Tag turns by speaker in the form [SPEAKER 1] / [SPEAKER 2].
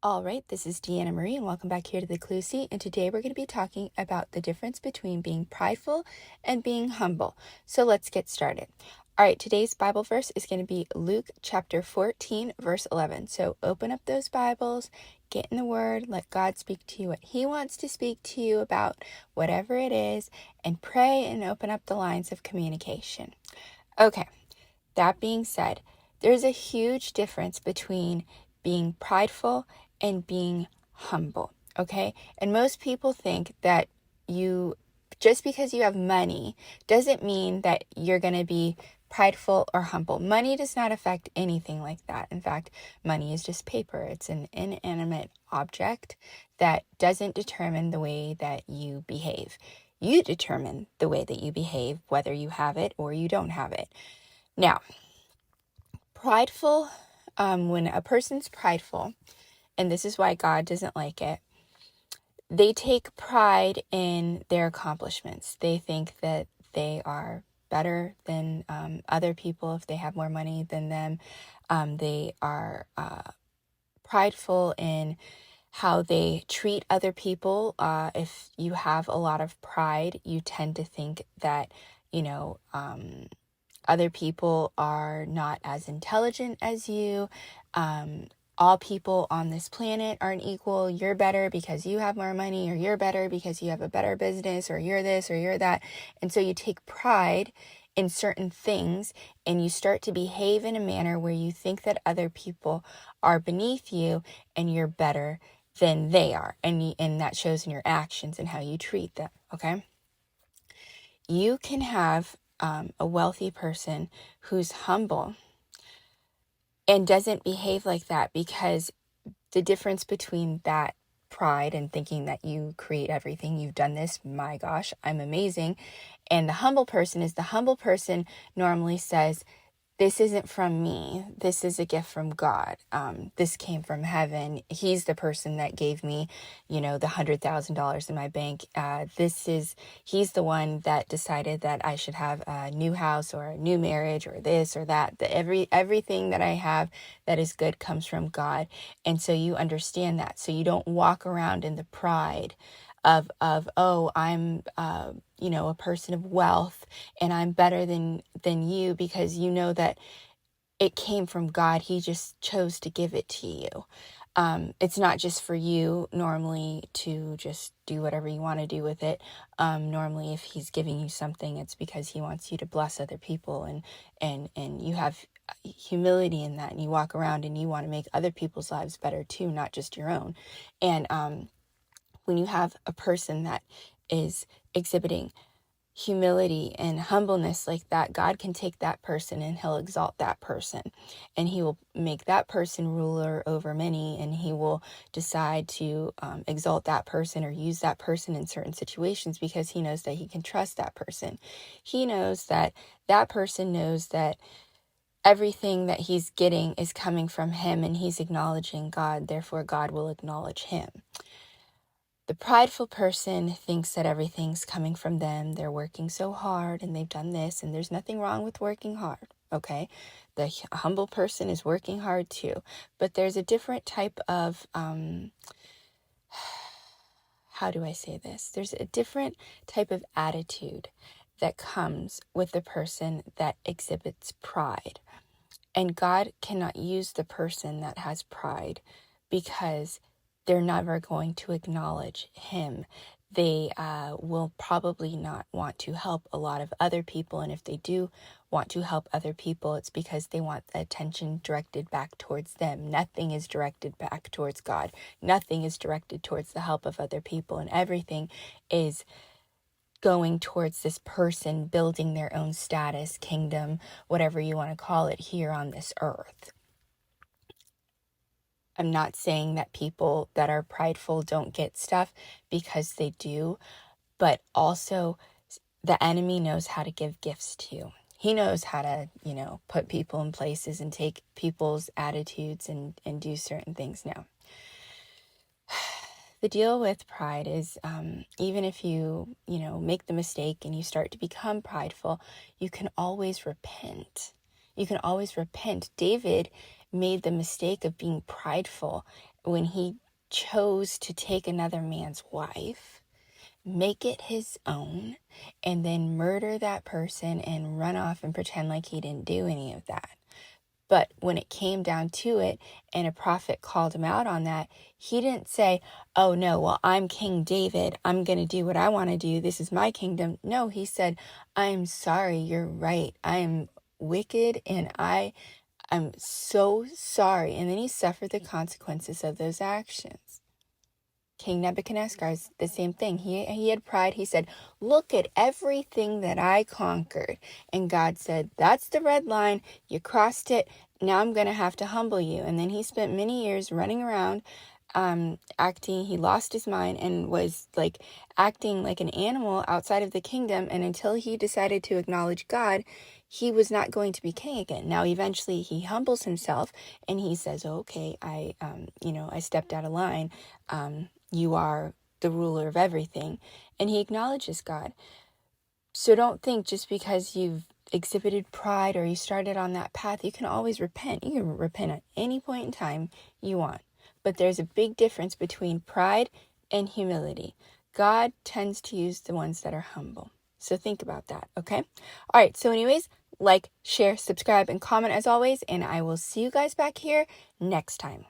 [SPEAKER 1] All right, this is Deanna Marie, and welcome back here to the Clue Seat. And today we're going to be talking about the difference between being prideful and being humble. So let's get started. All right, today's Bible verse is going to be Luke chapter 14, verse 11. So open up those Bibles, get in the Word, let God speak to you what He wants to speak to you about, whatever it is, and pray and open up the lines of communication. Okay, that being said, there's a huge difference between being prideful and being humble, okay? And most people think that just because you have money doesn't mean that you're going to be prideful or humble. Money does not affect anything like that. In fact, money is just paper. It's an inanimate object that doesn't determine the way that you behave. You determine the way that you behave, whether you have it or you don't have it. Now, prideful, when a person's prideful, and this is why God doesn't like it, they take pride in their accomplishments. They think that they are better than other people if they have more money than them. They are prideful in how they treat other people. If you have a lot of pride, you tend to think that, other people are not as intelligent as you. All people on this planet aren't equal. You're better because you have more money, or you're better because you have a better business, or you're this or you're that. And so you take pride in certain things and you start to behave in a manner where you think that other people are beneath you and you're better than they are. And that shows in your actions and how you treat them, okay? You can have a wealthy person who's humble and doesn't behave like that, because the difference between that pride and thinking that you create everything, you've done this, my gosh, I'm amazing, and the humble person is the humble person normally says, this isn't from me. This is a gift from God. This came from heaven. He's the person that gave me, the $100,000 in my bank. He's the one that decided that I should have a new house or a new marriage or this or that. Everything that I have that is good comes from God. And so you understand that. So you don't walk around in the pride of oh, I'm a person of wealth and I'm better than you, because you know that it came from God. He just chose to give it to you. It's not just for you normally to just do whatever you want to do with it. Normally, if He's giving you something, it's because He wants you to bless other people, and you have humility in that, and you walk around and you want to make other people's lives better too, not just your own. And when you have a person that is exhibiting humility and humbleness like that, God can take that person and He'll exalt that person, and He will make that person ruler over many, and He will decide to exalt that person or use that person in certain situations, because He knows that He can trust that person. He knows that that person knows that everything that he's getting is coming from Him, and he's acknowledging God, therefore God will acknowledge him. The prideful person thinks that everything's coming from them. They're working so hard and they've done this, and there's nothing wrong with working hard, okay? The humble person is working hard too, but there's a different type of, how do I say this? There's a different type of attitude that comes with the person that exhibits pride. And God cannot use the person that has pride, because they're never going to acknowledge Him. They will probably not want to help a lot of other people. And if they do want to help other people, it's because they want the attention directed back towards them. Nothing is directed back towards God. Nothing is directed towards the help of other people. And everything is going towards this person building their own status, kingdom, whatever you want to call it, here on this earth. I'm not saying that people that are prideful don't get stuff, because they do, but also the enemy knows how to give gifts to you. He knows how to, put people in places and take people's attitudes and do certain things now. The deal with pride is, even if you make the mistake and you start to become prideful, you can always repent. You can always repent. David made the mistake of being prideful when he chose to take another man's wife, make it his own, and then murder that person and run off and pretend like he didn't do any of that. But when it came down to it and a prophet called him out on that, he didn't say, oh no, well, I'm King David. I'm going to do what I want to do. This is my kingdom. No, he said, I'm sorry. You're right. I am wicked and I'm so sorry. And then he suffered the consequences of those actions. King Nebuchadnezzar is the same thing. He had pride. He said, look at everything that I conquered. And God said, that's the red line. You crossed it. Now I'm going to have to humble you. And then he spent many years running around he lost his mind and was like acting like an animal outside of the kingdom. And until he decided to acknowledge God, he was not going to be king again. Now, eventually he humbles himself and he says, okay, I stepped out of line. You are the ruler of everything. And he acknowledges God. So don't think just because you've exhibited pride or you started on that path, you can always repent. You can repent at any point in time you want. But there's a big difference between pride and humility. God tends to use the ones that are humble. So think about that, okay? All right, so anyways, like, share, subscribe, and comment as always, and I will see you guys back here next time.